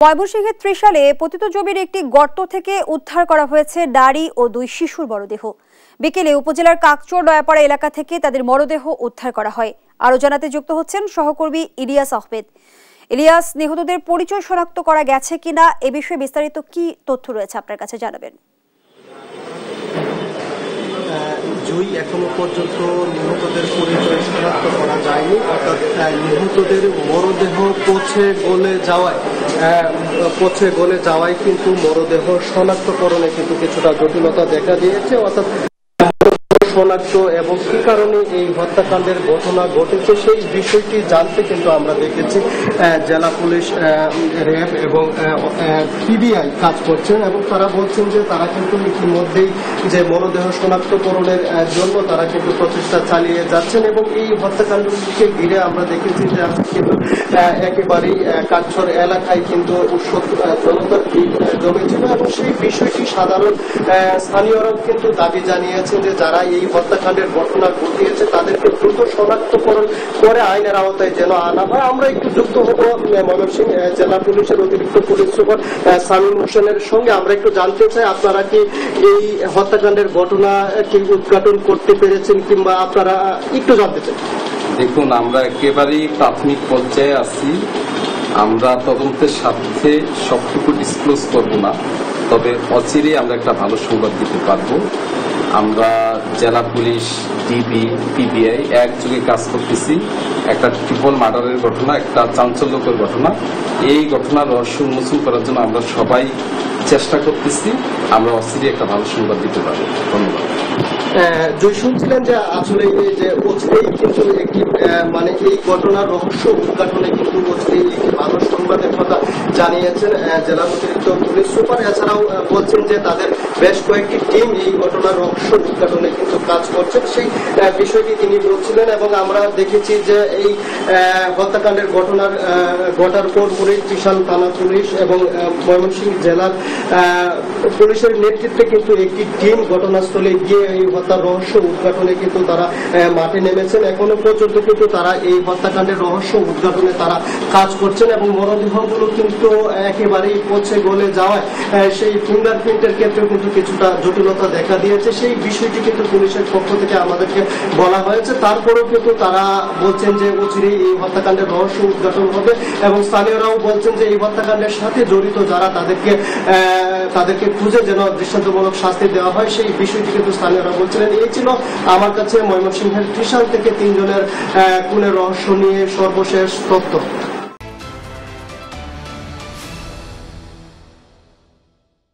ময়মনসিংহের ত্রিশালে পতিত জমির একটি গর্ত থেকে উদ্ধার করা হয়েছে নারী ও দুই শিশুর মরদেহ। বিকেলে উপজেলার কাকচর নয়াপাড়া এলাকা থেকে তাদের মরদেহ উদ্ধার করা হয়। আরো জানাতে যুক্ত হচ্ছেন সহকর্মী ইলিয়াস আহমেদ। ইলিয়াস, নিহতদের পরিচয় শনাক্ত করা গেছে কিনা এ বিষয়ে বিস্তারিত কি তথ্য রয়েছে আপনার কাছে জানাবেন। এখনো পর্যন্ত নিহতদের পরিচয় শনাক্ত করা যায়নি, অর্থাৎ নিহতদের মরদেহ পচে গলে যাওয়ায় কিন্তু মরদেহ শনাক্তকরণে কিন্তু কিছুটা জটিলতা দেখা দিয়েছে। অর্থাৎ শনাক্ত এবং কি কারণে এই হত্যাকাণ্ডের ঘটনা ঘটেছে সেই বিষয়টি জানতে কিন্তু আমরা দেখেছি জেলা পুলিশ, র্যাব এবং পিবিআই কাজ করছেন এবং তারা বলছেন যে তারা কিন্তু ইতিমধ্যেই যে মরদেহ শনাক্তকরণের জন্য তারা কিন্তু প্রচেষ্টা চালিয়ে যাচ্ছেন এবং এই হত্যাকাণ্ডকে ঘিরে আমরা দেখেছি যে কিন্তু একেবারেই কাকচর এলাকায় কিন্তু জনতার ভিড় জমেছিল এবং সেই বিষয়টি সাধারণ স্থানীয়রা কিন্তু দাবি জানিয়েছেন যে যারা এই হত্যাকাণ্ডের ঘটনা ঘটিয়েছে তাদেরকে দ্রুত শনাক্তকরণ করে আইনের আওতায় যেন আনা হয়। আমরা একটু যুক্ত হব ময়মনসিংহ জেলা পুলিশের অতিরিক্ত পুলিশ সুপার সামিম হোসেনের সঙ্গে। আমরা একটু জানতে চাই, আপনারা কি এই হত্যাকাণ্ডের ঘটনা কি উদ্ঘাটন করতে পেরেছেন কিংবা আপনারা একটু জানতে চাই? দেখুন, আমরা একেবারেই প্রাথমিক পর্যায়ে আছি। আমরা তদন্তের সাথে সবটুকু ডিসক্লোজ করব না, তবে অচিরে আমরা একটা ভালো সংবাদ দিতে পারবো। আমরা জেলা পুলিশ, ডিবি, পিবিআই একযোগে কাজ করতেছি। একটা ট্রিপল মার্ডারের ঘটনা, একটা চাঞ্চল্যকর ঘটনা। এই ঘটনার রহস্য উন্মোচন করার জন্য আমরা সবাই চেষ্টা করতেছি। আমরা অচিরে একটা ভালো সংবাদ দিতে পারবো। ধন্যবাদ। শুনছিলেন যে আসলে এই যে অচিরেই কিন্তু একটি মানে এই ঘটনার রহস্য উদ্ঘাটনে কিন্তু অচিরেই একটি ভালো সংবাদের কথা জানিয়েছেন জেলা অতিরিক্ত পুলিশ সুপার। এছাড়াও বলছেন যে তাদের বেশ কয়েকটি টিম এই ঘটনার রহস্য উদ্ঘাটনে কিন্তু কাজ করছেন, সেই বিষয়টি তিনি বলছিলেন। এবং আমরা দেখেছি যে এই হত্যাকাণ্ডের ঘটার পরপরই ত্রিশাল থানা পুলিশ এবং ময়মনসিংহ জেলার পুলিশের নেতৃত্বে কিন্তু একটি টিম ঘটনাস্থলে গিয়ে এই হত্যার রহস্য উদ্ঘাটনে কিন্তু তারা মাঠে নেমেছেন। এখনো পর্যন্ত কিন্তু তারা এই হত্যাকাণ্ডের রহস্য উদ্ঘাটনে তারা কাজ করছেন এবং মরদেহগুলো কিন্তু একেবারেই পচে গলে যাওয়ায় সেই ফিঙ্গারপ্রিন্টের ক্ষেত্রে কিন্তু কিছুটা জটিলতা দেখা দিয়েছে। সেই বিষয়টি কিন্তু পুলিশের পক্ষ থেকে আমাদেরকে বলা হয়েছে। তারপরেও কিন্তু তারা বলছেন যে অচিরেই এই হত্যাকাণ্ডের রহস্য উদ্ঘাটন হবে এবং স্থানীয়রাও বলছেন যে এই হত্যাকাণ্ডের সাথে জড়িত যারা তাদেরকে খুঁজে যেন দৃষ্টান্তমূলক শাস্তি দেওয়া হয়, সেই বিষয়টি কিন্তু স্থানীয়রা বলছিলেন। এই ছিল আমার কাছে ময়মনসিংহের ত্রিশাল থেকে 3 জনের খুনের রহস্য নিয়ে সর্বশেষ তথ্য।